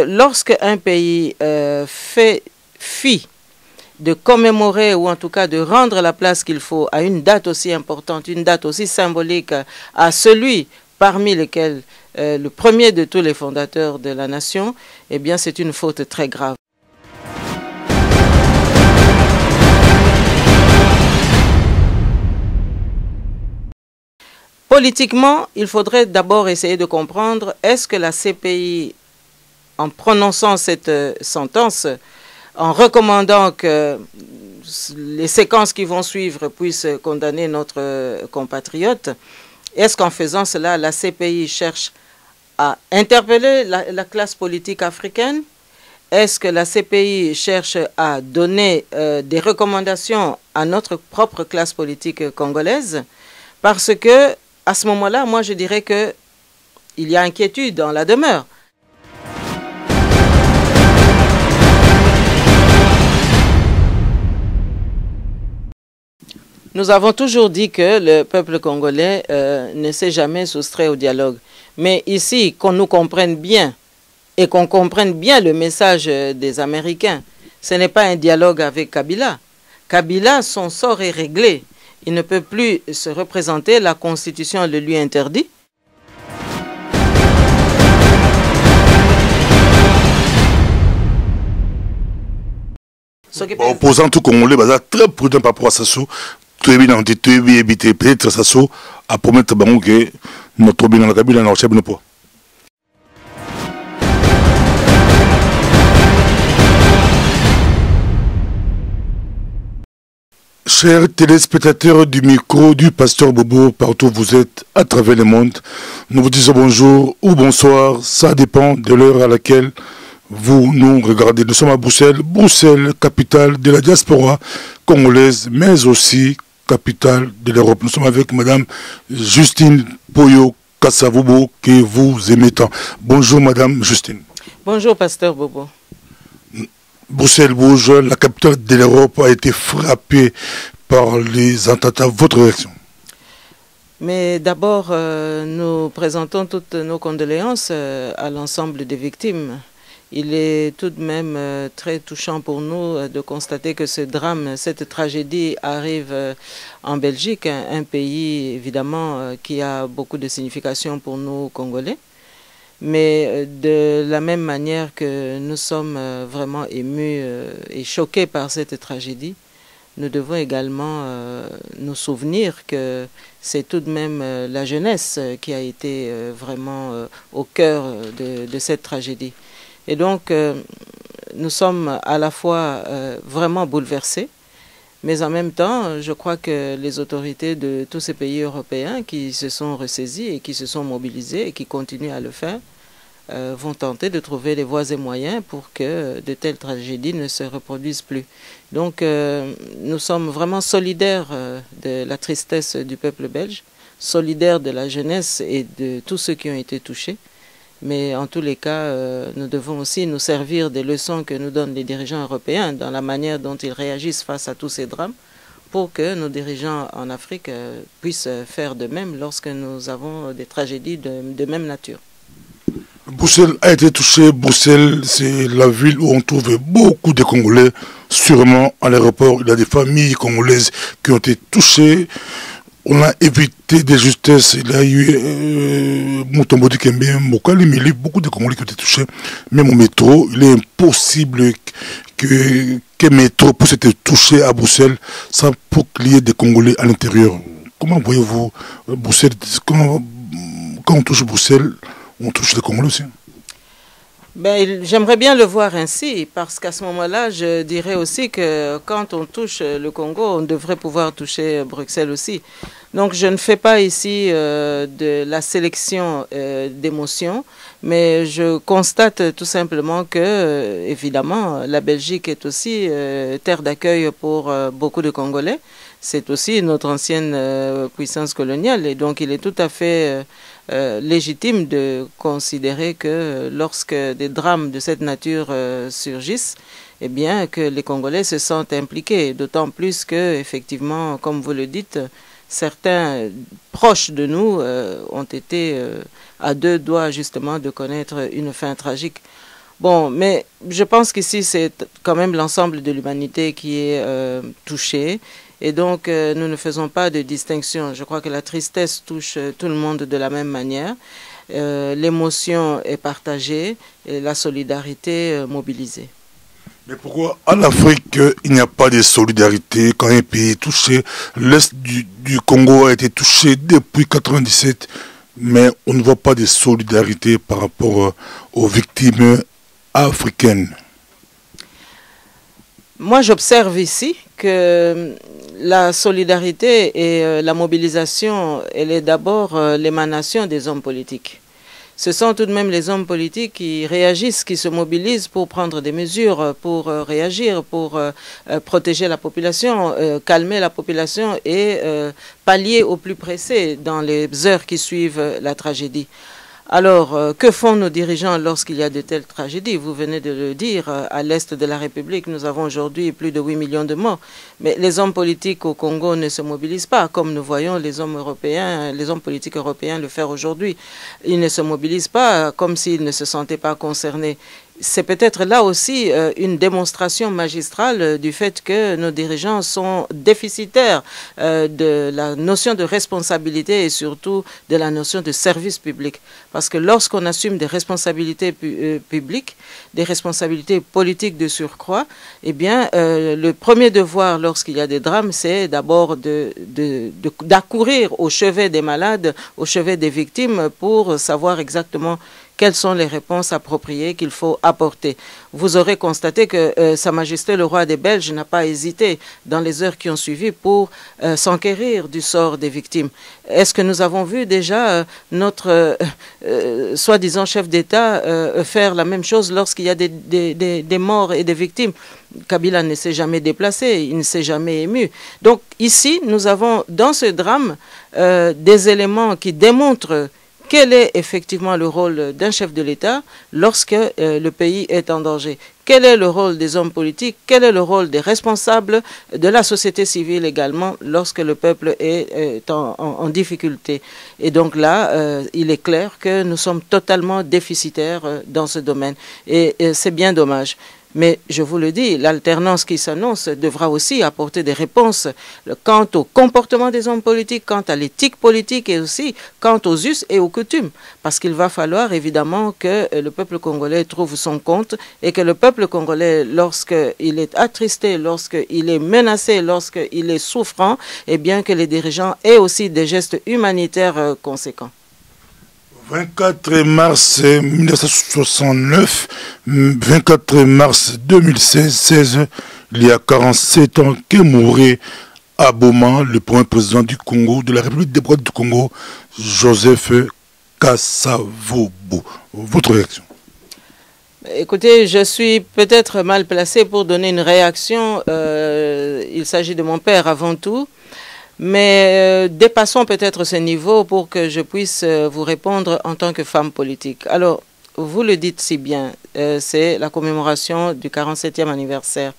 lorsque un pays fait fi de commémorer ou en tout cas de rendre la place qu'il faut à une date aussi importante, une date aussi symbolique à celui parmi lesquels le premier de tous les fondateurs de la nation, eh bien c'est une faute très grave. Politiquement, il faudrait d'abord essayer de comprendre, est-ce que la CPI, en prononçant cette sentence, en recommandant que les séquences qui vont suivre puissent condamner notre compatriote, est-ce qu'en faisant cela, la CPI cherche à interpeller la classe politique africaine? Est-ce que la CPI cherche à donner des recommandations à notre propre classe politique congolaise? Parce que, à ce moment-là, moi je dirais qu'il y a inquiétude dans la demeure. Nous avons toujours dit que le peuple congolais ne s'est jamais soustrait au dialogue. Mais ici, qu'on nous comprenne bien et qu'on comprenne bien le message des Américains, ce n'est pas un dialogue avec Kabila. Kabila, son sort est réglé. Il ne peut plus se représenter, la Constitution le lui interdit. Opposant tout Congolais, très prudent par rapport à Sassou. Peut-être Sassou à promettre que notre bien dans la Kabila n'a pas poids. Chers téléspectateurs du micro du Pasteur Bobo, partout où vous êtes à travers le monde, nous vous disons bonjour ou bonsoir, ça dépend de l'heure à laquelle vous nous regardez. Nous sommes à Bruxelles, Bruxelles, capitale de la diaspora congolaise, mais aussi capitale de l'Europe. Nous sommes avec Madame Justine Poyo Kassavubo, que vous aimez tant. Bonjour Madame Justine. Bonjour Pasteur Bobo. Bruxelles bouge, la capitale de l'Europe a été frappée par les attentats. Votre réaction? Mais d'abord, nous présentons toutes nos condoléances à l'ensemble des victimes. Il est tout de même très touchant pour nous de constater que ce drame, cette tragédie arrive en Belgique, un pays évidemment qui a beaucoup de signification pour nous Congolais. Mais de la même manière que nous sommes vraiment émus et choqués par cette tragédie, nous devons également nous souvenir que c'est tout de même la jeunesse qui a été vraiment au cœur de cette tragédie. Et donc, nous sommes à la fois vraiment bouleversés, mais en même temps, je crois que les autorités de tous ces pays européens qui se sont ressaisis et qui se sont mobilisés et qui continuent à le faire, vont tenter de trouver les voies et moyens pour que de telles tragédies ne se reproduisent plus. Donc, nous sommes vraiment solidaires de la tristesse du peuple belge, solidaires de la jeunesse et de tous ceux qui ont été touchés. Mais en tous les cas, nous devons aussi nous servir des leçons que nous donnent les dirigeants européens dans la manière dont ils réagissent face à tous ces drames pour que nos dirigeants en Afrique puissent faire de même lorsque nous avons des tragédies de même nature. Bruxelles a été touchée. Bruxelles, c'est la ville où on trouve beaucoup de Congolais. Sûrement à l'aéroport, il y a des familles congolaises qui ont été touchées. On a évité des justesses. Il y a eu Mutombo Dikembe, Mokali, mais il y a eu beaucoup de Congolais qui ont été touchés. Même au métro, il est impossible que métro puisse être touché à Bruxelles sans pour qu'il y ait des Congolais à l'intérieur. Comment voyez-vous Bruxelles? Quand on touche Bruxelles, on touche les Congolais aussi. Ben, j'aimerais bien le voir ainsi, parce qu'à ce moment-là, je dirais aussi que quand on touche le Congo, on devrait pouvoir toucher Bruxelles aussi. Donc je ne fais pas ici de la sélection d'émotions, mais je constate tout simplement que, évidemment, la Belgique est aussi terre d'accueil pour beaucoup de Congolais. C'est aussi notre ancienne puissance coloniale, et donc il est tout à fait légitime de considérer que lorsque des drames de cette nature surgissent, eh bien que les Congolais se sentent impliqués, d'autant plus que, effectivement, comme vous le dites, certains proches de nous ont été à deux doigts justement de connaître une fin tragique. Bon, mais je pense qu'ici, c'est quand même l'ensemble de l'humanité qui est touchée. Et donc, nous ne faisons pas de distinction. Je crois que la tristesse touche tout le monde de la même manière. L'émotion est partagée et la solidarité mobilisée. Mais pourquoi en Afrique, il n'y a pas de solidarité quand un pays est touché? L'Est du Congo a été touché depuis 1997, mais on ne voit pas de solidarité par rapport aux victimes africaines. Moi, j'observe ici que la solidarité et la mobilisation, elle est d'abord l'émanation des hommes politiques. Ce sont tout de même les hommes politiques qui réagissent, qui se mobilisent pour prendre des mesures, pour réagir, pour protéger la population, calmer la population et pallier au plus pressé dans les heures qui suivent la tragédie. Alors, que font nos dirigeants lorsqu'il y a de telles tragédies? Vous venez de le dire, à l'est de la République, nous avons aujourd'hui plus de 8 millions de morts. Mais les hommes politiques au Congo ne se mobilisent pas, comme nous voyons les hommes européens, les hommes politiques européens le faire aujourd'hui. Ils ne se mobilisent pas comme s'ils ne se sentaient pas concernés. C'est peut-être là aussi une démonstration magistrale du fait que nos dirigeants sont déficitaires de la notion de responsabilité et surtout de la notion de service public. Parce que lorsqu'on assume des responsabilités publiques, des responsabilités politiques de surcroît, eh bien, le premier devoir lorsqu'il y a des drames, c'est d'abord d'accourir au chevet des malades, au chevet des victimes pour savoir exactement quelles sont les réponses appropriées qu'il faut apporter. Vous aurez constaté que Sa Majesté le roi des Belges n'a pas hésité dans les heures qui ont suivi pour s'enquérir du sort des victimes. Est-ce que nous avons vu déjà notre soi-disant chef d'État faire la même chose lorsqu'il y a des morts et des victimes? Kabila ne s'est jamais déplacé, il ne s'est jamais ému. Donc ici, nous avons dans ce drame des éléments qui démontrent quel est effectivement le rôle d'un chef de l'État lorsque le pays est en danger? Quel est le rôle des hommes politiques? Quel est le rôle des responsables de la société civile également lorsque le peuple est en difficulté? Et donc là, il est clair que nous sommes totalement déficitaires dans ce domaine. Et c'est bien dommage. Mais je vous le dis, l'alternance qui s'annonce devra aussi apporter des réponses quant au comportement des hommes politiques, quant à l'éthique politique et aussi quant aux us et aux coutumes. Parce qu'il va falloir évidemment que le peuple congolais trouve son compte et que le peuple congolais, lorsqu'il est attristé, lorsqu'il est menacé, lorsqu'il est souffrant, eh bien que les dirigeants aient aussi des gestes humanitaires conséquents. 24 mars 1969, 24 mars 2016, il y a 47 ans qu'est mourait à Boma le premier président du Congo, de la République démocratique du Congo, Joseph Kasavubu. Votre réaction? Écoutez, je suis peut-être mal placé pour donner une réaction. Il s'agit de mon père avant tout. Mais dépassons peut-être ce niveau pour que je puisse vous répondre en tant que femme politique. Alors, vous le dites si bien, c'est la commémoration du 47e anniversaire.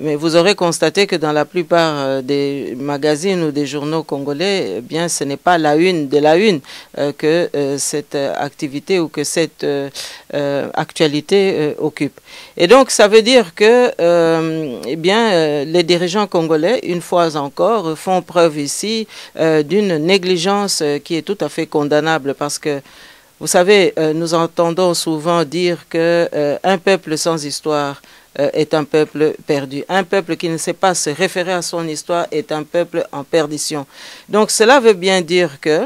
Mais vous aurez constaté que dans la plupart des magazines ou des journaux congolais, eh bien, ce n'est pas la une de la une que cette activité ou que cette actualité occupe. Et donc, ça veut dire que eh bien, les dirigeants congolais, une fois encore, font preuve ici d'une négligence qui est tout à fait condamnable parce que vous savez, nous entendons souvent dire qu'un peuple sans histoire est un peuple perdu. Un peuple qui ne sait pas se référer à son histoire est un peuple en perdition. Donc cela veut bien dire que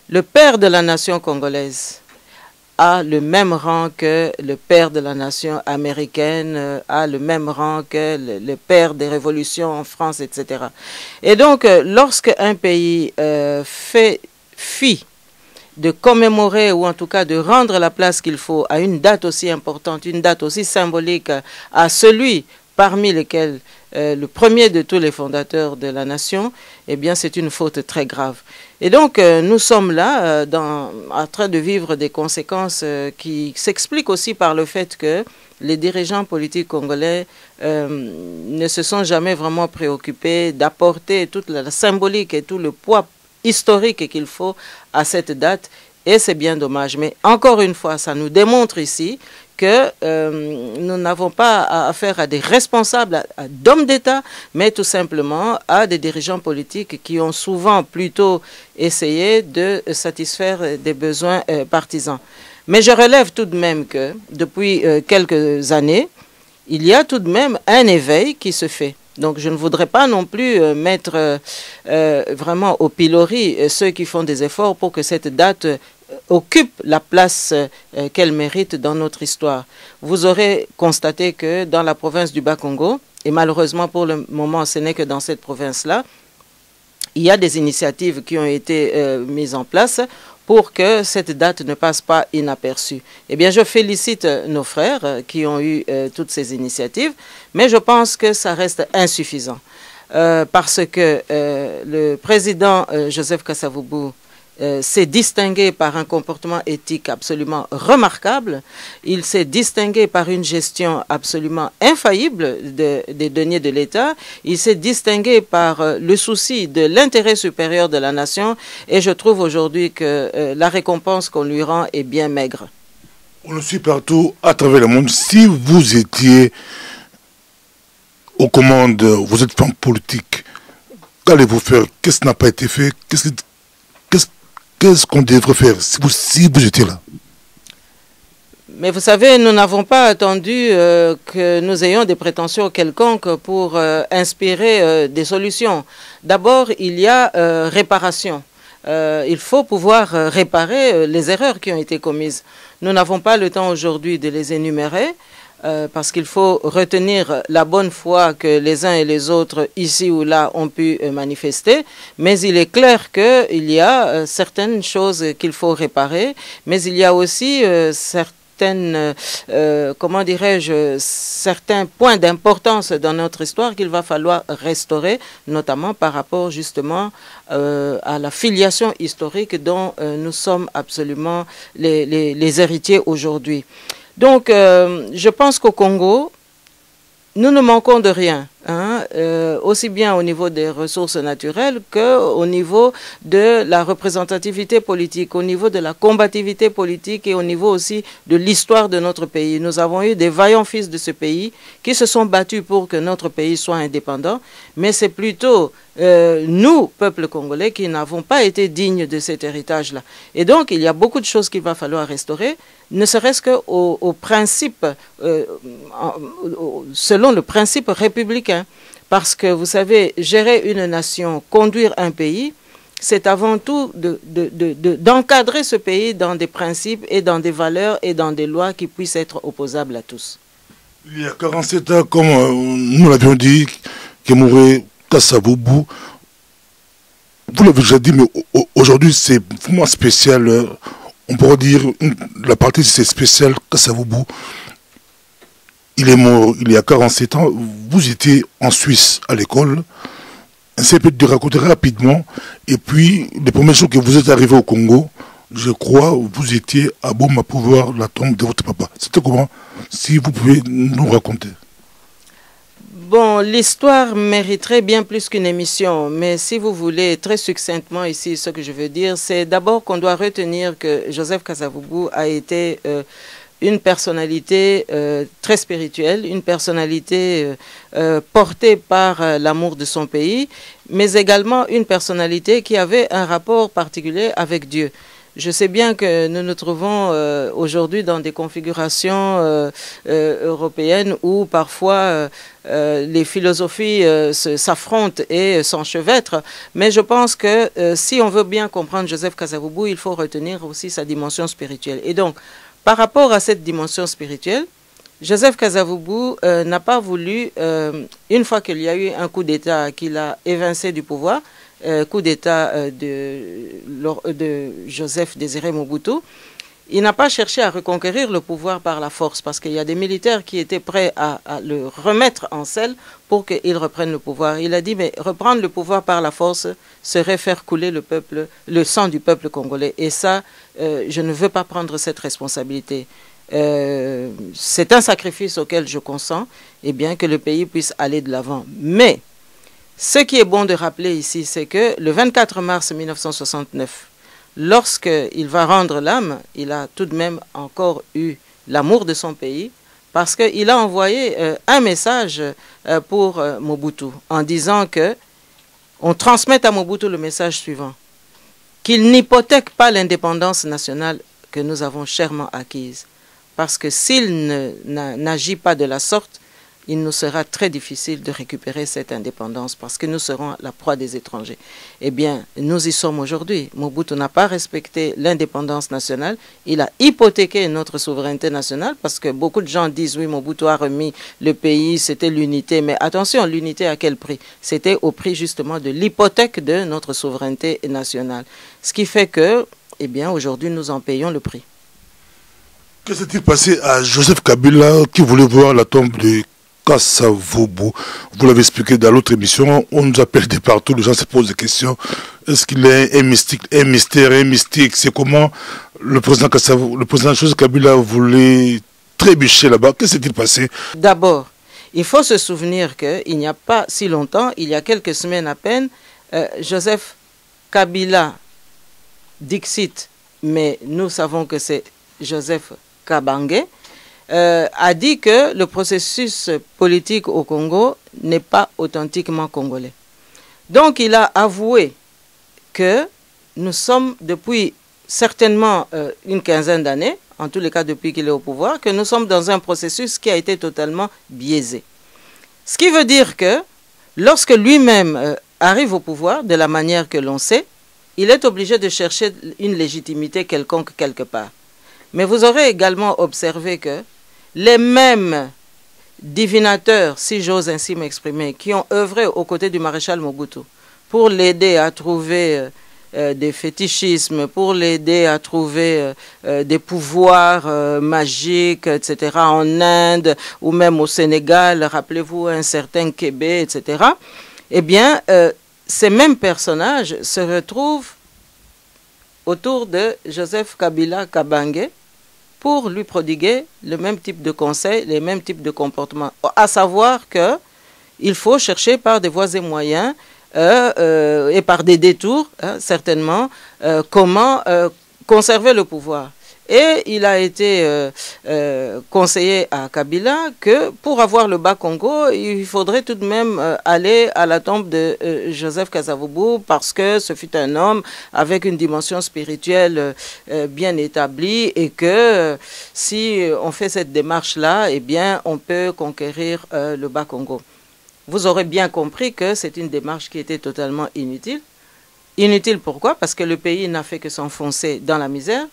le père de la nation congolaise a le même rang que le père de la nation américaine, a le même rang que le père des révolutions en France, etc. Et donc, lorsqu'un pays fait fi de commémorer ou en tout cas de rendre la place qu'il faut à une date aussi importante, une date aussi symbolique à celui parmi lesquels le premier de tous les fondateurs de la nation, eh bien c'est une faute très grave. Et donc nous sommes là en train de vivre des conséquences qui s'expliquent aussi par le fait que les dirigeants politiques congolais ne se sont jamais vraiment préoccupés d'apporter toute la symbolique et tout le poids historique qu'il faut à cette date, et c'est bien dommage. Mais encore une fois, ça nous démontre ici que nous n'avons pas affaire à des responsables, à d'hommes d'État, mais tout simplement à des dirigeants politiques qui ont souvent plutôt essayé de satisfaire des besoins partisans. Mais je relève tout de même que depuis quelques années, il y a tout de même un éveil qui se fait. Donc je ne voudrais pas non plus mettre vraiment au pilori ceux qui font des efforts pour que cette date occupe la place qu'elle mérite dans notre histoire. Vous aurez constaté que dans la province du Bas-Congo, et malheureusement pour le moment ce n'est que dans cette province-là, il y a des initiatives qui ont été mises en place pour que cette date ne passe pas inaperçue. Eh bien, je félicite nos frères qui ont eu toutes ces initiatives, mais je pense que ça reste insuffisant. Parce que le président Joseph Kasavubu s'est distingué par un comportement éthique absolument remarquable. Il s'est distingué par une gestion absolument infaillible des deniers de l'État. Il s'est distingué par le souci de l'intérêt supérieur de la nation. Et je trouve aujourd'hui que la récompense qu'on lui rend est bien maigre. On le suit partout à travers le monde. Si vous étiez aux commandes, vous êtes femme politique, qu'allez-vous faire? Qu'est-ce qui n'a pas été fait? Qu'est-ce qu'on devrait faire si vous étiez là? Mais vous savez, nous n'avons pas attendu que nous ayons des prétentions quelconques pour inspirer des solutions. D'abord, il y a réparation. Il faut pouvoir réparer les erreurs qui ont été commises. Nous n'avons pas le temps aujourd'hui de les énumérer. Parce qu'il faut retenir la bonne foi que les uns et les autres, ici ou là, ont pu manifester. Mais il est clair qu'il y a certaines choses qu'il faut réparer, mais il y a aussi certaines, comment dirais-je, certains points d'importance dans notre histoire qu'il va falloir restaurer, notamment par rapport justement à la filiation historique dont nous sommes absolument les héritiers aujourd'hui. Donc, je pense qu'au Congo, nous ne manquons de rien, hein, aussi bien au niveau des ressources naturelles qu'au niveau de la représentativité politique, au niveau de la combativité politique et au niveau aussi de l'histoire de notre pays. Nous avons eu des vaillants fils de ce pays qui se sont battus pour que notre pays soit indépendant, mais c'est plutôt nous, peuple congolais, qui n'avons pas été dignes de cet héritage-là. Et donc, il y a beaucoup de choses qu'il va falloir restaurer, ne serait-ce qu'au principe, selon le principe républicain. Parce que, vous savez, gérer une nation, conduire un pays, c'est avant tout d'encadrer ce pays dans des principes et dans des valeurs et dans des lois qui puissent être opposables à tous. Il y a 47 ans, comme nous l'avions dit, Kemouré Kasavubu, vous l'avez déjà dit, mais aujourd'hui c'est vraiment spécial. On pourrait dire, la partie c'est spécial, Kasavubu. Il est mort il y a 47 ans. Vous étiez en Suisse à l'école. C'est peut-être de raconter rapidement. Et puis, les premiers jours que vous êtes arrivé au Congo, je crois, vous étiez à Boma pour voir la tombe de votre papa. C'était comment? Si vous pouvez nous raconter. Bon, l'histoire mériterait bien plus qu'une émission, mais si vous voulez, très succinctement ici, ce que je veux dire, c'est d'abord qu'on doit retenir que Joseph Kasavubu a été une personnalité très spirituelle, une personnalité portée par l'amour de son pays, mais également une personnalité qui avait un rapport particulier avec Dieu. Je sais bien que nous nous trouvons aujourd'hui dans des configurations européennes où parfois les philosophies s'affrontent et s'enchevêtrent, mais je pense que si on veut bien comprendre Joseph Kasavubu, il faut retenir aussi sa dimension spirituelle. Et donc, par rapport à cette dimension spirituelle, Joseph Kasavubu n'a pas voulu, une fois qu'il y a eu un coup d'État qu'il a évincé du pouvoir, coup d'État de Joseph Désiré Mobutu, il n'a pas cherché à reconquérir le pouvoir par la force, parce qu'il y a des militaires qui étaient prêts à le remettre en selle pour qu'il reprenne le pouvoir. Il a dit, mais reprendre le pouvoir par la force serait faire couler le sang du peuple congolais. Et ça, je ne veux pas prendre cette responsabilité. C'est un sacrifice auquel je consens, et bien que le pays puisse aller de l'avant. Mais ce qui est bon de rappeler ici, c'est que le 24 mars 1969, lorsqu'il va rendre l'âme, il a tout de même encore eu l'amour de son pays, parce qu'il a envoyé un message pour Mobutu en disant que on transmette à Mobutu le message suivant, qu'il n'hypothèque pas l'indépendance nationale que nous avons chèrement acquise, parce que s'il n'agit pas de la sorte, il nous sera très difficile de récupérer cette indépendance parce que nous serons la proie des étrangers. Eh bien, nous y sommes aujourd'hui. Mobutu n'a pas respecté l'indépendance nationale. Il a hypothéqué notre souveraineté nationale parce que beaucoup de gens disent oui, Mobutu a remis le pays, c'était l'unité. Mais attention, l'unité à quel prix? C'était au prix justement de l'hypothèque de notre souveraineté nationale. Ce qui fait que, eh bien, aujourd'hui, nous en payons le prix. Que s'est-il passé à Joseph Kabila qui voulait voir la tombe de Kasavubu? Vous l'avez expliqué dans l'autre émission, on nous appelle de partout, les gens se posent des questions. Est-ce qu'il est un mystique, un mystère, un mystique? C'est comment le président Joseph Kabila voulait trébucher là-bas? Que s'est-il passé? D'abord, il faut se souvenir qu'il n'y a pas si longtemps, il y a quelques semaines à peine, Joseph Kabila, Dixit, mais nous savons que c'est Joseph Kabange, a dit que le processus politique au Congo n'est pas authentiquement congolais. Donc il a avoué que nous sommes depuis certainement une quinzaine d'années, en tous les cas depuis qu'il est au pouvoir, que nous sommes dans un processus qui a été totalement biaisé. Ce qui veut dire que lorsque lui-même arrive au pouvoir, de la manière que l'on sait, il est obligé de chercher une légitimité quelconque quelque part. Mais vous aurez également observé que les mêmes divinateurs, si j'ose ainsi m'exprimer, qui ont œuvré aux côtés du maréchal Mobutu pour l'aider à trouver des fétichismes, pour l'aider à trouver des pouvoirs magiques, etc., en Inde ou même au Sénégal, rappelez-vous un certain Kébé, etc., eh bien, ces mêmes personnages se retrouvent autour de Joseph Kabila Kabange pour lui prodiguer le même type de conseils, les mêmes types de comportements. À savoir qu'il faut chercher par des voies et moyens et par des détours, certainement, comment conserver le pouvoir. Et il a été conseillé à Kabila que pour avoir le Bas-Congo, il faudrait tout de même aller à la tombe de Joseph Kasavubu parce que ce fut un homme avec une dimension spirituelle bien établie et que si on fait cette démarche-là, eh bien, on peut conquérir le Bas-Congo. Vous aurez bien compris que c'est une démarche qui était totalement inutile. Inutile pourquoi? Parce que le pays n'a fait que s'enfoncer dans la misère.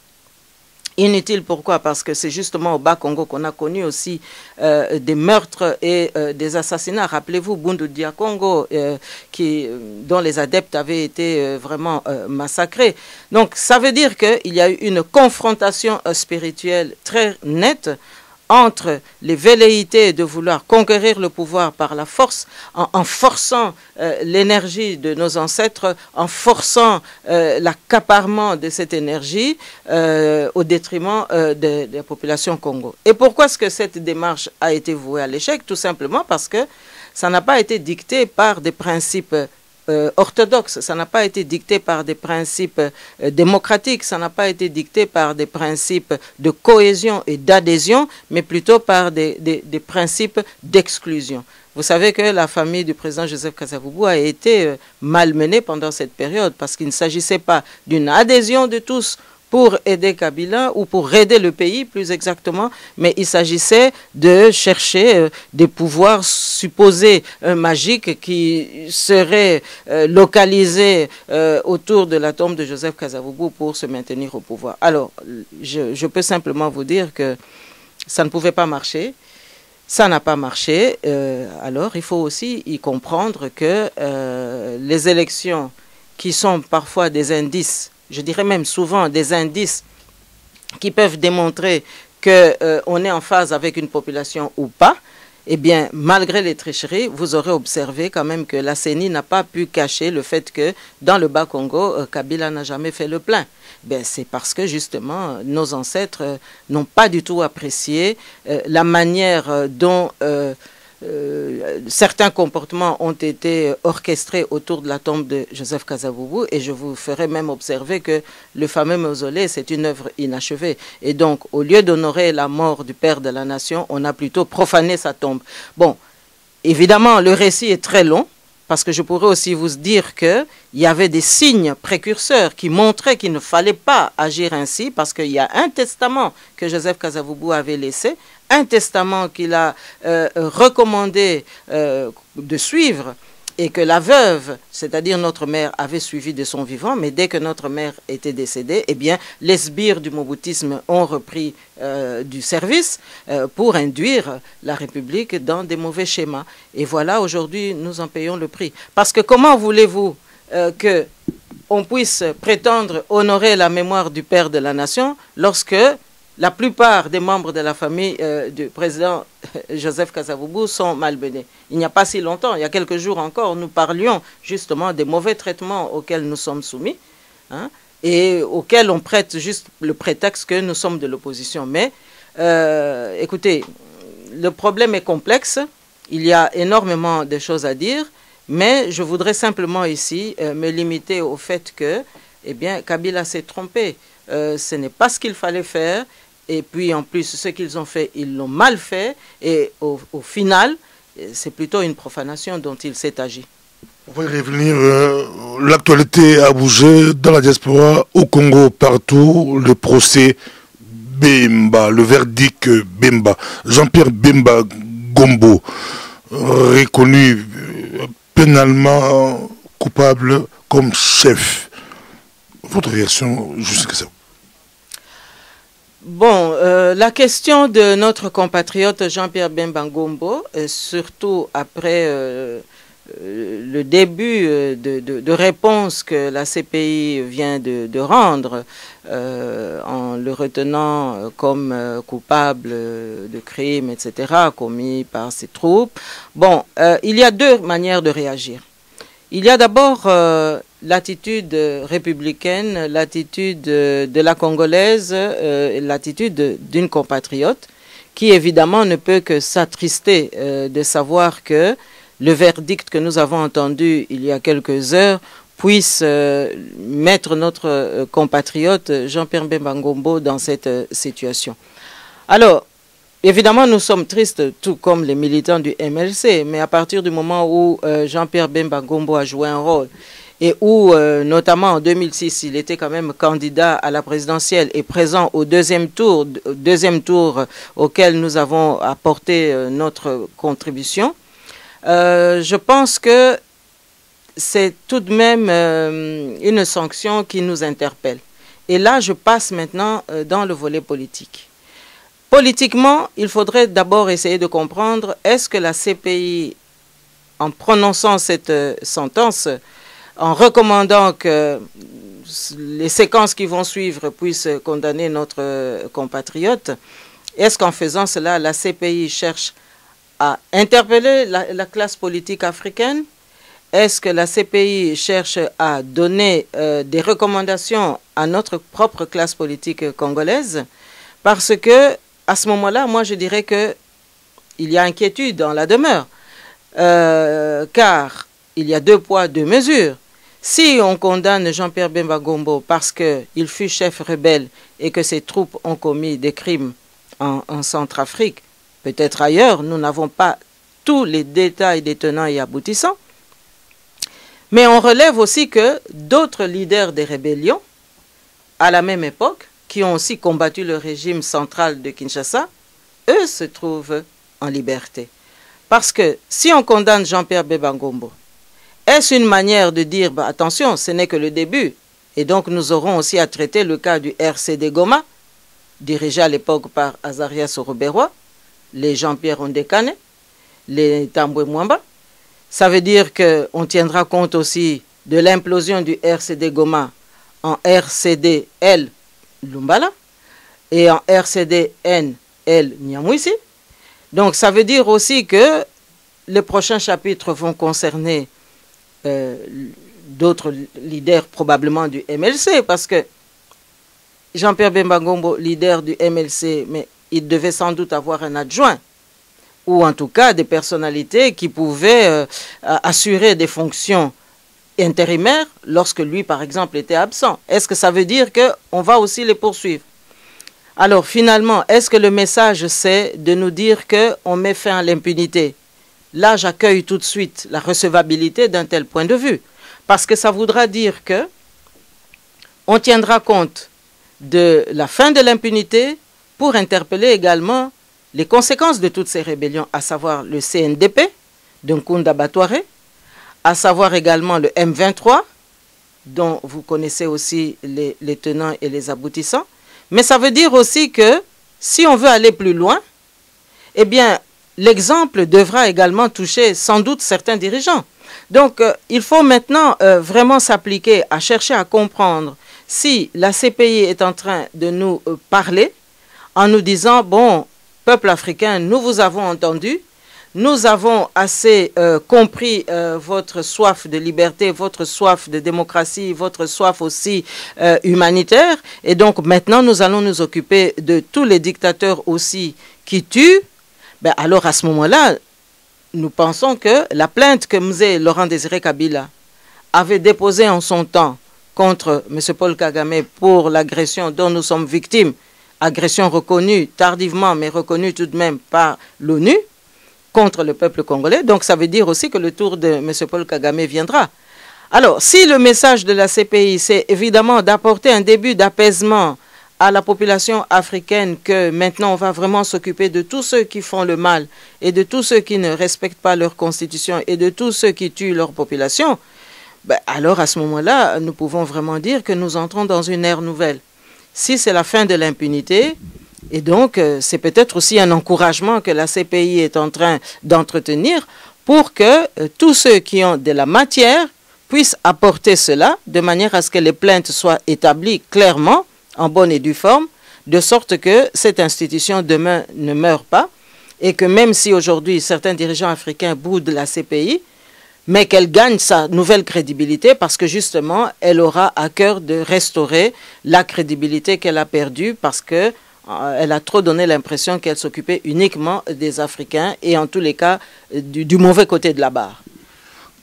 Inutile pourquoi? Parce que c'est justement au Bas-Congo qu'on a connu aussi des meurtres et des assassinats. Rappelez-vous Bundu Dia Congo, dont les adeptes avaient été vraiment massacrés. Donc ça veut dire qu'il y a eu une confrontation spirituelle très nette entre les velléités de vouloir conquérir le pouvoir par la force, en forçant l'énergie de nos ancêtres, en forçant l'accaparement de cette énergie au détriment de la population Congo. Et pourquoi est-ce que cette démarche a été vouée à l'échec? Tout simplement parce que ça n'a pas été dicté par des principes orthodoxe, ça n'a pas été dicté par des principes démocratiques, ça n'a pas été dicté par des principes de cohésion et d'adhésion, mais plutôt par des principes d'exclusion. Vous savez que la famille du président Joseph Kasavubu a été malmenée pendant cette période parce qu'il ne s'agissait pas d'une adhésion de tous pour aider Kabila ou pour aider le pays plus exactement, mais il s'agissait de chercher des pouvoirs supposés magiques qui seraient localisés autour de la tombe de Joseph Kasavubu pour se maintenir au pouvoir. Alors, je peux simplement vous dire que ça ne pouvait pas marcher, ça n'a pas marché, alors il faut aussi y comprendre que les élections qui sont parfois des indices, je dirais même souvent des indices qui peuvent démontrer qu'on est en phase avec une population ou pas, eh bien, malgré les tricheries, vous aurez observé quand même que la CENI n'a pas pu cacher le fait que dans le Bas-Congo, Kabila n'a jamais fait le plein. Ben, c'est parce que justement, nos ancêtres n'ont pas du tout apprécié la manière dont certains comportements ont été orchestrés autour de la tombe de Joseph Kasavubu, et je vous ferai même observer que le fameux mausolée, c'est une œuvre inachevée. Et donc, au lieu d'honorer la mort du père de la nation, on a plutôt profané sa tombe. Bon, évidemment, le récit est très long, parce que je pourrais aussi vous dire qu'il y avait des signes précurseurs qui montraient qu'il ne fallait pas agir ainsi, parce qu'il y a un testament que Joseph Kasavubu avait laissé, un testament qu'il a recommandé de suivre, et que la veuve, c'est-à-dire notre mère, avait suivi de son vivant, mais dès que notre mère était décédée, eh bien, les sbires du moboutisme ont repris du service pour induire la République dans des mauvais schémas. Et voilà, aujourd'hui, nous en payons le prix. Parce que comment voulez-vous qu'on puisse prétendre honorer la mémoire du père de la nation lorsque la plupart des membres de la famille du président Joseph Kasavubu sont malmenés? Il n'y a pas si longtemps, il y a quelques jours encore, nous parlions justement des mauvais traitements auxquels nous sommes soumis, hein, et auxquels on prête juste le prétexte que nous sommes de l'opposition. Mais écoutez, le problème est complexe, il y a énormément de choses à dire, mais je voudrais simplement ici me limiter au fait que, eh bien, Kabila s'est trompé. Ce n'est pas ce qu'il fallait faire, et puis en plus ce qu'ils ont fait, ils l'ont mal fait, et au final c'est plutôt une profanation dont il s'est agi. On va y revenir, l'actualité a bougé dans la diaspora, au Congo, partout, le procès Bemba, le verdict Bemba, Jean-Pierre Bemba Gombo, reconnu pénalement coupable comme chef. Votre réaction jusqu'à ça? Bon, la question de notre compatriote Jean-Pierre Bemba Gombo, surtout après le début de réponse que la CPI vient de rendre en le retenant comme coupable de crimes, etc., commis par ses troupes. Bon, il y a deux manières de réagir. Il y a d'abord l'attitude républicaine, l'attitude de la Congolaise, l'attitude d'une compatriote qui évidemment ne peut que s'attrister de savoir que le verdict que nous avons entendu il y a quelques heures puisse mettre notre compatriote Jean-Pierre Bemba Gombo dans cette situation. Alors, évidemment, nous sommes tristes, tout comme les militants du MLC, mais à partir du moment où Jean-Pierre Bemba Gombo a joué un rôle, et où, notamment en 2006, il était quand même candidat à la présidentielle et présent au deuxième tour auquel nous avons apporté notre contribution, je pense que c'est tout de même une sanction qui nous interpelle. Et là, je passe maintenant dans le volet politique. Politiquement, il faudrait d'abord essayer de comprendre, est-ce que la CPI, en prononçant cette sentence, en recommandant que les séquences qui vont suivre puissent condamner notre compatriote, est-ce qu'en faisant cela, la CPI cherche à interpeller la classe politique africaine? Est-ce que la CPI cherche à donner des recommandations à notre propre classe politique congolaise? Parce que, à ce moment-là, moi je dirais qu'il y a inquiétude dans la demeure, car il y a deux poids, deux mesures. Si on condamne Jean-Pierre Bemba Gombo parce qu'il fut chef rebelle et que ses troupes ont commis des crimes en Centrafrique, peut-être ailleurs, nous n'avons pas tous les détails des tenants et aboutissants, mais on relève aussi que d'autres leaders des rébellions, à la même époque, qui ont aussi combattu le régime central de Kinshasa, eux se trouvent en liberté. Parce que si on condamne Jean-Pierre Bemba Gombo, est-ce une manière de dire, bah, attention, ce n'est que le début, et donc nous aurons aussi à traiter le cas du RCD Goma, dirigé à l'époque par Azarias Oroberois, les Jean-Pierre Ondekane, les Tambwe Mwamba. Ça veut dire qu'on tiendra compte aussi de l'implosion du RCD Goma en RCD-L Lumbala et en RCD-N-L Nyamwisi. Donc ça veut dire aussi que les prochains chapitres vont concerner d'autres leaders probablement du MLC, parce que Jean-Pierre Bemba Gombo, leader du MLC, mais il devait sans doute avoir un adjoint ou en tout cas des personnalités qui pouvaient assurer des fonctions intérimaires lorsque lui, par exemple, était absent. Est-ce que ça veut dire qu'on va aussi les poursuivre? Alors finalement, est-ce que le message c'est de nous dire qu'on met fin à l'impunité? Là, j'accueille tout de suite la recevabilité d'un tel point de vue. Parce que ça voudra dire que on tiendra compte de la fin de l'impunité pour interpeller également les conséquences de toutes ces rébellions, à savoir le CNDP, de Nkunda Batouare, à savoir également le M23, dont vous connaissez aussi les tenants et les aboutissants. Mais ça veut dire aussi que si on veut aller plus loin, eh bien, l'exemple devra également toucher sans doute certains dirigeants. Donc, il faut maintenant vraiment s'appliquer à chercher à comprendre si la CPI est en train de nous parler en nous disant, bon, peuple africain, nous vous avons entendu, nous avons assez compris votre soif de liberté, votre soif de démocratie, votre soif aussi humanitaire. Et donc maintenant, nous allons nous occuper de tous les dictateurs aussi qui tuent. Ben, alors à ce moment-là, nous pensons que la plainte que Mzee Laurent-Désiré Kabila avait déposée en son temps contre M. Paul Kagame pour l'agression dont nous sommes victimes, agression reconnue tardivement, mais reconnue tout de même par l'ONU, contre le peuple congolais. Donc ça veut dire aussi que le tour de M. Paul Kagame viendra. Alors, si le message de la CPI, c'est évidemment d'apporter un début d'apaisement à la population africaine, que maintenant on va vraiment s'occuper de tous ceux qui font le mal et de tous ceux qui ne respectent pas leur constitution et de tous ceux qui tuent leur population, ben alors à ce moment-là, nous pouvons vraiment dire que nous entrons dans une ère nouvelle. Si c'est la fin de l'impunité, et donc c'est peut-être aussi un encouragement que la CPI est en train d'entretenir pour que tous ceux qui ont de la matière puissent apporter cela de manière à ce que les plaintes soient établies clairement, en bonne et due forme, de sorte que cette institution demain ne meure pas et que même si aujourd'hui certains dirigeants africains boudent la CPI, mais qu'elle gagne sa nouvelle crédibilité parce que justement, elle aura à cœur de restaurer la crédibilité qu'elle a perdue parce que elle a trop donné l'impression qu'elle s'occupait uniquement des Africains et en tous les cas du mauvais côté de la barre.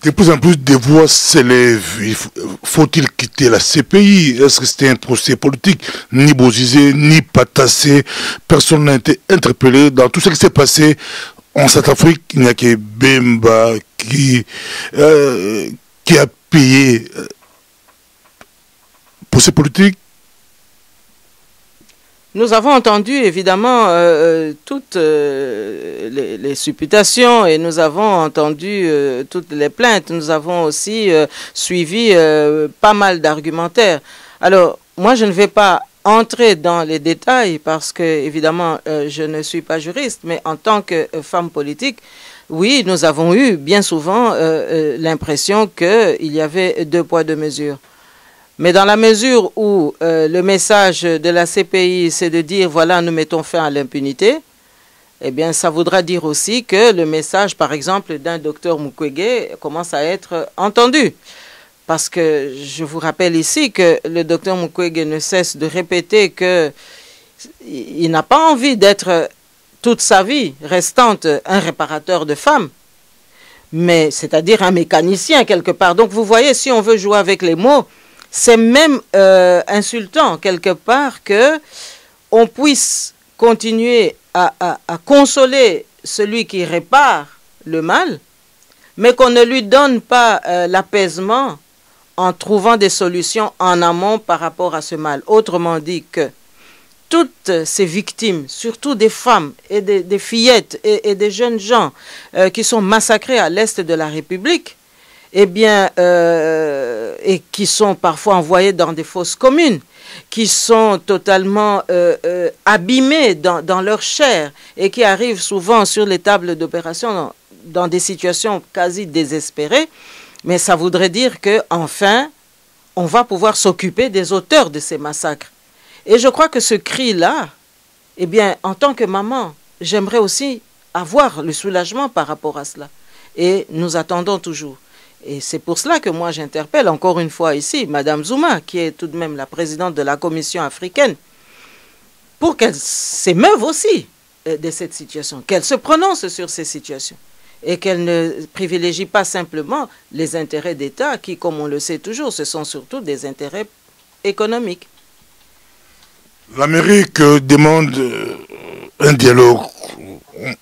De plus en plus de voix s'élèvent. Faut-il quitter la CPI? Est-ce que c'était un procès politique? Ni Bozizé, ni Patassé. Personne n'a été interpellé. Dans tout ce qui s'est passé en Centrafrique, il n'y a que Bemba qui a payé procès politique. Nous avons entendu évidemment toutes les supputations et nous avons entendu toutes les plaintes. Nous avons aussi suivi pas mal d'argumentaires. Alors, moi, je ne vais pas entrer dans les détails parce que, évidemment, je ne suis pas juriste, mais en tant que femme politique, oui, nous avons eu bien souvent l'impression qu'il y avait deux poids, deux mesures. Mais dans la mesure où le message de la CPI, c'est de dire, voilà, nous mettons fin à l'impunité, eh bien, ça voudra dire aussi que le message, par exemple, d'un docteur Mukwege commence à être entendu. Parce que je vous rappelle ici que le docteur Mukwege ne cesse de répéter qu'il n'a pas envie d'être toute sa vie restante un réparateur de femmes, mais c'est-à-dire un mécanicien quelque part. Donc vous voyez, si on veut jouer avec les mots, c'est même insultant quelque part que on puisse continuer à consoler celui qui répare le mal, mais qu'on ne lui donne pas l'apaisement en trouvant des solutions en amont par rapport à ce mal. Autrement dit que toutes ces victimes, surtout des femmes et des fillettes et des jeunes gens qui sont massacrés à l'est de la République, eh bien, et qui sont parfois envoyés dans des fosses communes, qui sont totalement abîmés dans leur chair et qui arrivent souvent sur les tables d'opération dans des situations quasi désespérées, mais ça voudrait dire qu'enfin, on va pouvoir s'occuper des auteurs de ces massacres. Et je crois que ce cri-là, eh bien, en tant que maman, j'aimerais aussi avoir le soulagement par rapport à cela. Et nous attendons toujours. Et c'est pour cela que moi j'interpelle encore une fois ici Madame Zouma, qui est tout de même la présidente de la Commission africaine, pour qu'elle s'émeuve aussi de cette situation, qu'elle se prononce sur ces situations et qu'elle ne privilégie pas simplement les intérêts d'État qui, comme on le sait toujours, ce sont surtout des intérêts économiques. L'Amérique demande un dialogue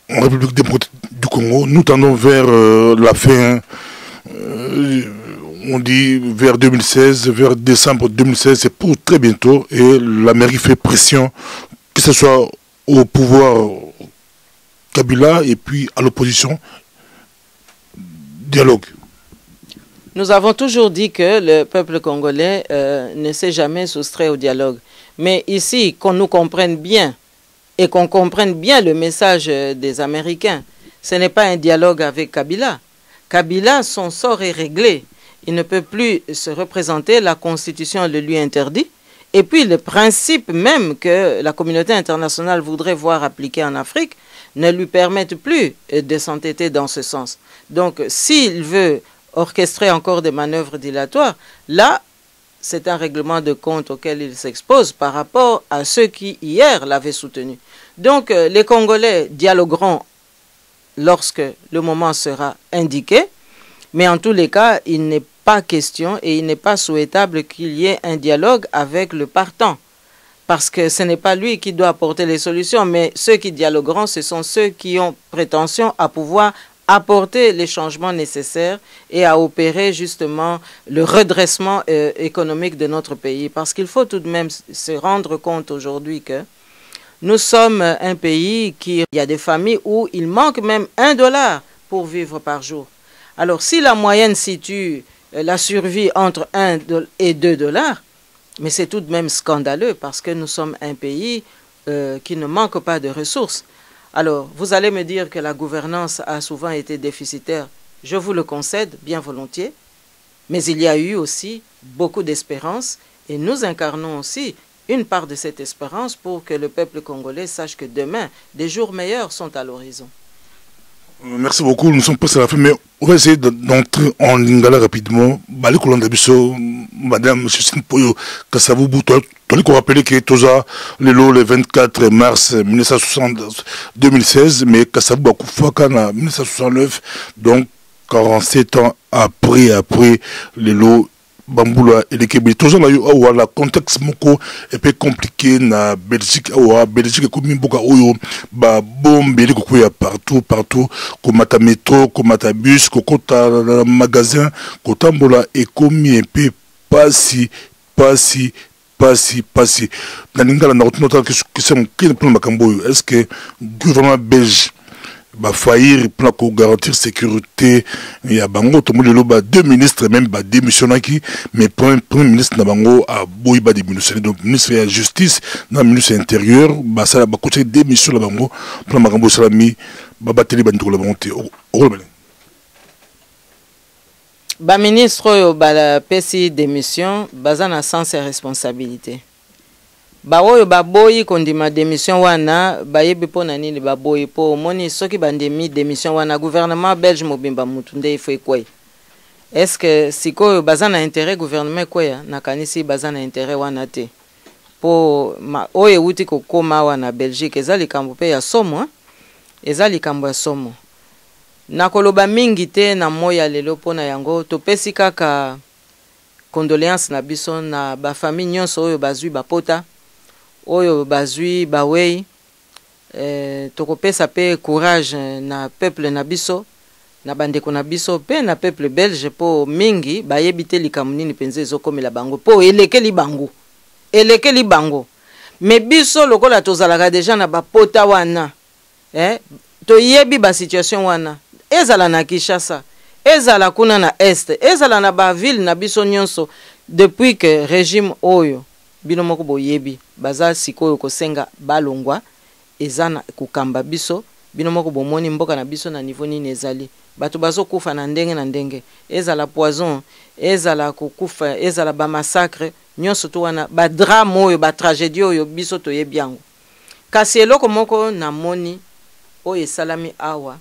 en République démocratique du Congo. Nous tendons vers la fin, on dit vers 2016, vers décembre 2016, c'est pour très bientôt. Et l'Amérique fait pression, que ce soit au pouvoir Kabila et puis à l'opposition. Dialogue. Nous avons toujours dit que le peuple congolais ne s'est jamais soustrait au dialogue. Mais ici, qu'on nous comprenne bien et qu'on comprenne bien le message des Américains, ce n'est pas un dialogue avec Kabila. Kabila, son sort est réglé. Il ne peut plus se représenter, la Constitution le lui interdit. Et puis le principe même que la communauté internationale voudrait voir appliqué en Afrique ne lui permettent plus de s'entêter dans ce sens. Donc s'il veut orchestrer encore des manœuvres dilatoires, là, c'est un règlement de compte auquel il s'expose par rapport à ceux qui, hier, l'avaient soutenu. Donc, les Congolais dialogueront lorsque le moment sera indiqué, mais en tous les cas, il n'est pas question et il n'est pas souhaitable qu'il y ait un dialogue avec le partant, parce que ce n'est pas lui qui doit apporter les solutions, mais ceux qui dialogueront, ce sont ceux qui ont prétention à pouvoir apporter les changements nécessaires et à opérer justement le redressement économique de notre pays. Parce qu'il faut tout de même se rendre compte aujourd'hui que nous sommes un pays qui, il y a des familles où il manque même $1 pour vivre par jour. Alors si la moyenne situe la survie entre 1 et $2, mais c'est tout de même scandaleux parce que nous sommes un pays qui ne manque pas de ressources. Alors, vous allez me dire que la gouvernance a souvent été déficitaire. Je vous le concède bien volontiers. Mais il y a eu aussi beaucoup d'espérance et nous incarnons aussi une part de cette espérance pour que le peuple congolais sache que demain, des jours meilleurs sont à l'horizon. Merci beaucoup, nous sommes presque à la fin, mais on va essayer d'entrer en lingala rapidement. Bali Kolanda Bisso, Madame M. Sinpoyo Kassavou, tu as rappelé que Toza, le 24 mars 2016, mais Kassavou Bakoufaka en 1969, donc 47 ans après le lot. Bamboula et les Québécois, toujours là, le contexte moko est peu compliqué na Belgique, Belgique comme beaucoup ba bombe les coups partout, comme ta métro, comme ta bus, comme ta magasin, comme tambola et comme un peu pas si. Naninga na notable que c'est qui plan makambo. Est-ce que gouvernement belge va faillir pour garantir sécurité? Il y a bango tout le monde, deux ministres même ba démissionné qui, mais premier ministre na bango a boy ba démissionné, donc ministre de la justice na ministre intérieur ba ça ba côté démission la bango pour makambo salami ba bateli ba ndiko la bonté ba ministre oyo ba la pesi démission bazana sans ses responsabilités. Ba oyo ba boyi kondima démission wana ba yebi pona nini ba boyi po moni soki bandemi démission wana gouvernement belge mobimba mutu nde ifo ekwe. Est-ce que sikoyo bazana intérêt gouvernement ekwe na kanisi bazana intérêt wana te po oyo wuti kokoma wana Belgique ezali kambo pe ya somo ezali kambo ya somo na koloba mingi te na moya lelo pona yango topesi kaka condoléances na biso na ba famille nyonso oyo bazwi bapota oyo bazwi bawei tokopesa pe courage na peuple na biso na bandeko na biso pe na peuple belge po mingi bayebi te likambo nini penza ezokomela bango po elekeli bango me biso lokola tozalaka deja na bapota wana toyebi ba situation wana ezala na Kinshasa ezala kuna na este ezala na ba ville na biso nyonso depuis que régime oyo bino moko boyebi baza sikoyo kosenga balongwa ezana kukamba biso bino moko bomoni mboka na biso na niveau nini ezali bato bazo kufa na ndenge ezala poison ezala kukufa ezala ba massacre nyonso to wana ba drame oyo ba tragédie oyo biso toyebi yango kasi eloko moko na moni oyo esalami awa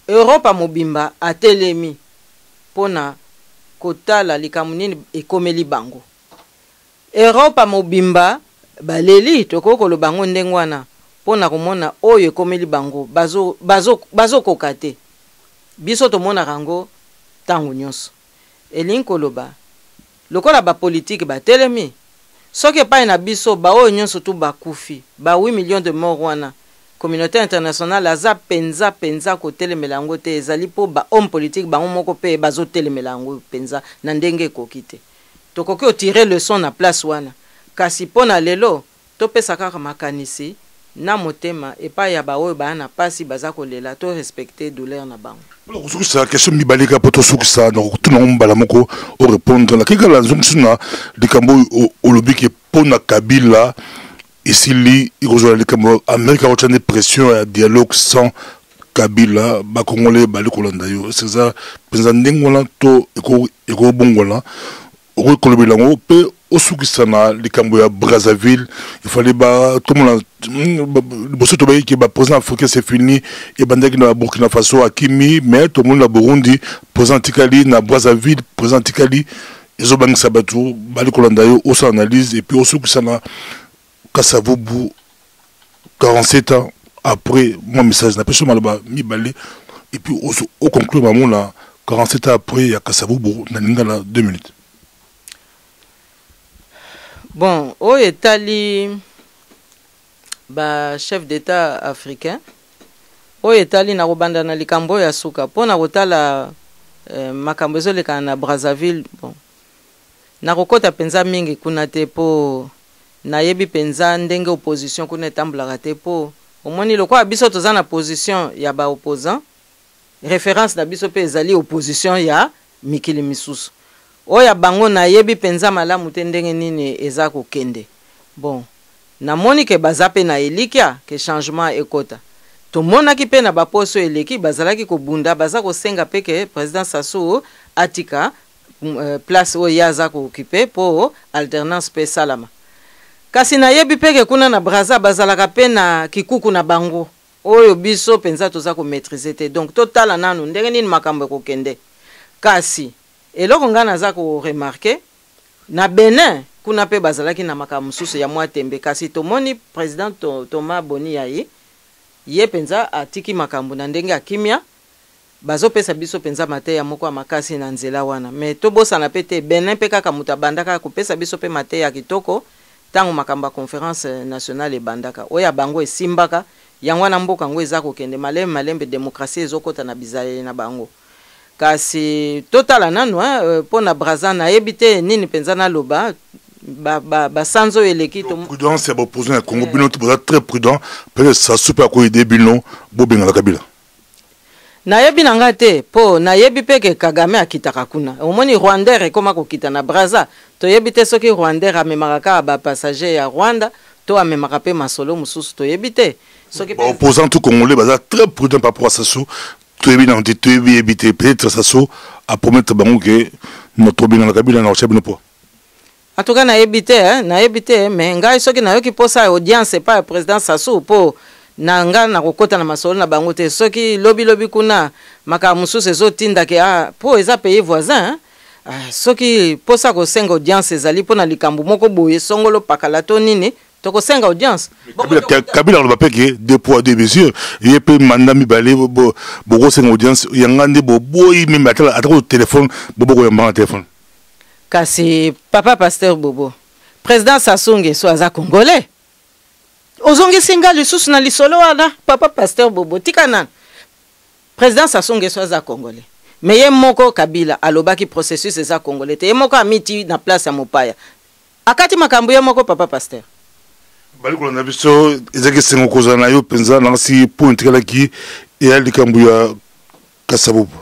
Europa mobimba atelemi pona kotala likambo nini ekomeli bango. Europa mobimba baleli tokoko lo bango ndenge wana pona komona oyo ekomeli bango bazo kokate biso to mona rango tango nyonso elingi koloba lokola ba politique ba telemi soki pa na biso ba oyo nyonso tu bakufi ba 8 millions de morts wana communauté internationale aza penza ko telemela ngo te ezali po ba homme politique ba moko pe bazo telemela ngo penza na ndenge kokite tokoki otirer leçon na place wana kasi pona lelo topesa kaka makanisi na motema epa ya ba oyo bana pasi baza kolela to respecter douleur na bango. C'est la question mibalika poto sukisa na kutuna mbala moko o répondre la kika nzumsuna likambo o lobiki pona Kabila isili ikozwa likambo Amerika otane pression ya dialogue sans Kabila ba Congolais bali kolanda yo c'est ça penza ndengona to eko bongola o kolobela ngo pe osukisana likambo ya Brazzaville il fallait ba tout le monde bosso to ki ba président africain c'est fini et bandaki na Burkina Faso akimi mais tout le monde na Burundi président Tikali na Brazzaville président Tikali ezo bang sabatu bali kolanda yo osa analyse et puis osukisana Kasavubu 47 ans après mon message na personne maloba mi balé et puis au conclure maman là 47 ans après ya Kasavubu na lingala 2 minutes. Bon, au Italie, ba chef d'État africain, au Italie na robanda na likambo ya suka, po na rotala makambo ezoleka na Brazzaville, bon. Na rokota penza mingi kuna te po na yebi penza ndenge opposition kuna etambulaka te po omoni lokwa biso toza na position ya ba opposant, référence na biso pe ezali opposition ya mikili misusu. Oya bango na yebi penza malamu te ndenge nini eza kokende. Bon, na moni ke bazape na elikia ke changement ekota. To mona ki pe na baposo eleki bazalaki ko bunda baza ko senga pe ke président Sassou atika place o yaza ko occuper po alternance pe salama. Kasi na yebi pe ke kuna na Brazza bazalaka pe na kikuku na bango. Oyo biso penza toza ko maîtriser te. Donc total nanu ndenge nini makambo ko kende. Kasi eloko nga naza ko remarquer na Benin kuna pe bazalaki na makambo mususu ya mwa tembe kasi tomoni président Thomas Boni yaye ye penza atiki makambo na ndenge akimia bazopesa biso penza mateya moko makasi na nzela wana mais tobosana pe te Benin pe kaka muta bandaka kopesa biso pe mateya kitoko tango makambo conférence nationale ebandaka oya bango esimbaka yango na mboka ngo eza kokende malembe démocratie ezokota na bizaye na bango. Kasi total nanu pona Brazza na ebite nini penza na loba ba sanzo eleki to prudence ya opposant ya Congo bino to très prudent peut ça super ko aider bino bobenga la Kabila na yebi nanga te po na yebi peke Kagame akitaka kuna omoni Rwanda ekoma kokita na Brazza to yebi te soki Rwanda amemaka ba passager ya Rwanda to amemaka pe masolo mususu to yebi te soki opposant tout Congolais baza très prudent par rapport à Sassou. Tu es évité peut-être ça à promettre que notre bien dans la Kabila n'a pas de en tout cas na évité mais ngai soki na yoki posa audience pas président Sassou po na nga na kokota na masolo na bango te soki lobi kuna makamusu sezo tinda ke po eza pays voisin soki posa ko senga audience ezali po na likambo moko boye songolo pakalato nini toko senga audience Kabila le pape que deux poids deux mesures et peut mandami balé bogo senga audience yangande boy même à au téléphone bobo yamba téléphone kasi papa pasteur Bobo président Sassou Nguesso aza congolais ozongi singa lisusu na lisolo wana papa pasteur Bobo tikana président Sassou Nguesso aza congolais mais ye moko Kabila alobaki processus eza congolais te ye moko amiti na place ya mopaya akati makambo ye moko papa pasteur bali ko na biso ezaki sengo kozana yo penza na si point kala ki e ali kambu ya Kasavubu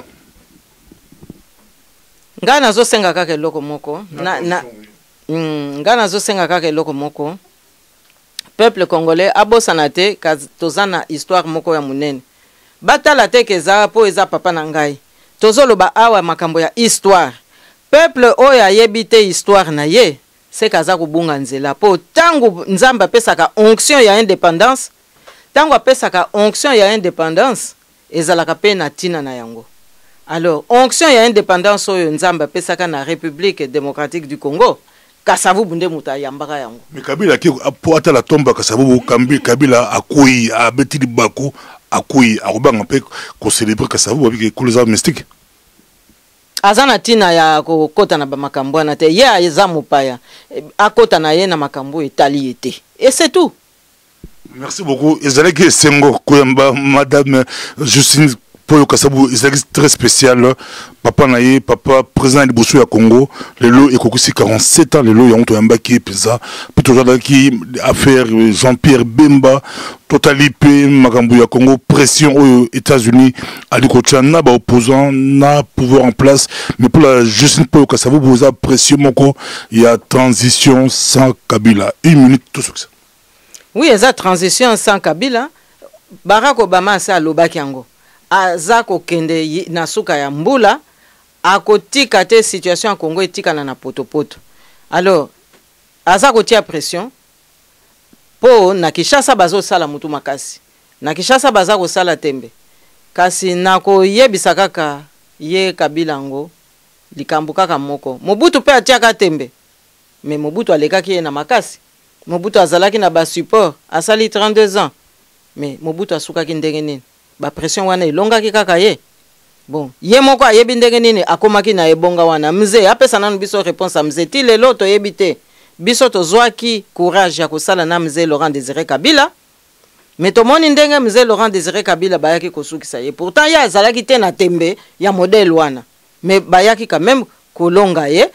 ngana zo senga kaka eloko moko ngana zo senga kaka eloko moko peuple congolais abosana te tozana histoire moko ya munene batala te keza po eza papa na ngai tozoloba awa makambo ya histoire peuple oyo ayebi te histoire na ye c'est kaza kubunga nzela po tangu nzamba pesaka onction ya indépendance tangu pesaka onction ya indépendance ezalaka pe na tina na yango alors onction ya indépendance oyo nzamba pesaka na République démocratique du Congo Kasavu bunde muta yambaka yango. Mais Kabila qui pour atteindre la tombe Kasavu Kabila a couillé a bêti du Bakou a couillé a Robin un peu qu'on célèbre Kasavu avec les couleurs mystiques. Azana tina ya kota na bamakambo na te ye eza mopaya akota na ye na makambo etali ete et c'est tout. Merci beaucoup. Ezalaki Sengo Koyamba madame Justine Poyo Kasabu ezalaki très spécial papa naye papa président de Bosso ya Congo lelo ekokusi 47 ans lelo ya moto yamba ki pesa plutôt qui affaire Jean-Pierre Bemba totali pe makambo ya Congo pression aux États-Unis ali kochana ba opposant na pouvoir en place mais pour la Justine Poyo Kasabu boza pression moko ya transition sans Kabila 1 minute tout succès. Oui, eza transition sans Kabila Barack Obama sa lobaki yango azako kende na suka ya mbula akotika te situation ya Congo etikana na potopoto. Alors azako tia pression po na Kinshasa bazo sala mutu makasi. Na Kinshasa bazako sala tembe. Kasi nako yebisa kaka ye Kabila ngo likambu kaka moko. Mobutu pe atiaka tembe. Mais Mobutu alekaki ye na makasi. Mobutu azalaki na ba support asali 32 ans. Mais Mobutu asukaki ndenge nini? Ba pression wana ilongaki kaka ye. Bon, ye moko ayebi ndenge nini akomaki na ebonga wana. Mze apesa nanu biso réponse a mze ti lelo to yebite. Biso to zwaki courage ya kosala na mze Laurent Désiré Kabila. Mais tomoni ndenge mze Laurent Désiré Kabila bayaki kosukisa ye. Pourtant ya azalaki te na tembe ya modèle wana. Mais bayaki quand même kolonga ye.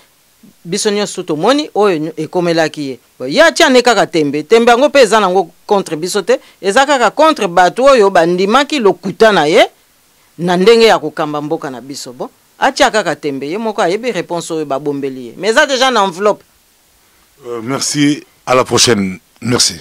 Biso nyonso tomoni oyo ekomelaki ye. Ya tia ne kaka tembe yango pe eza nango contre biso te eza kaka contre bato oyo bandimaki lokuta na ye na ndenge ya kokamba mboka na biso. Bon atia kaka tembe ye moko ayebi réponse oyo babombeli ye mais eza déjà na enveloppe. Merci, à la prochaine. Merci.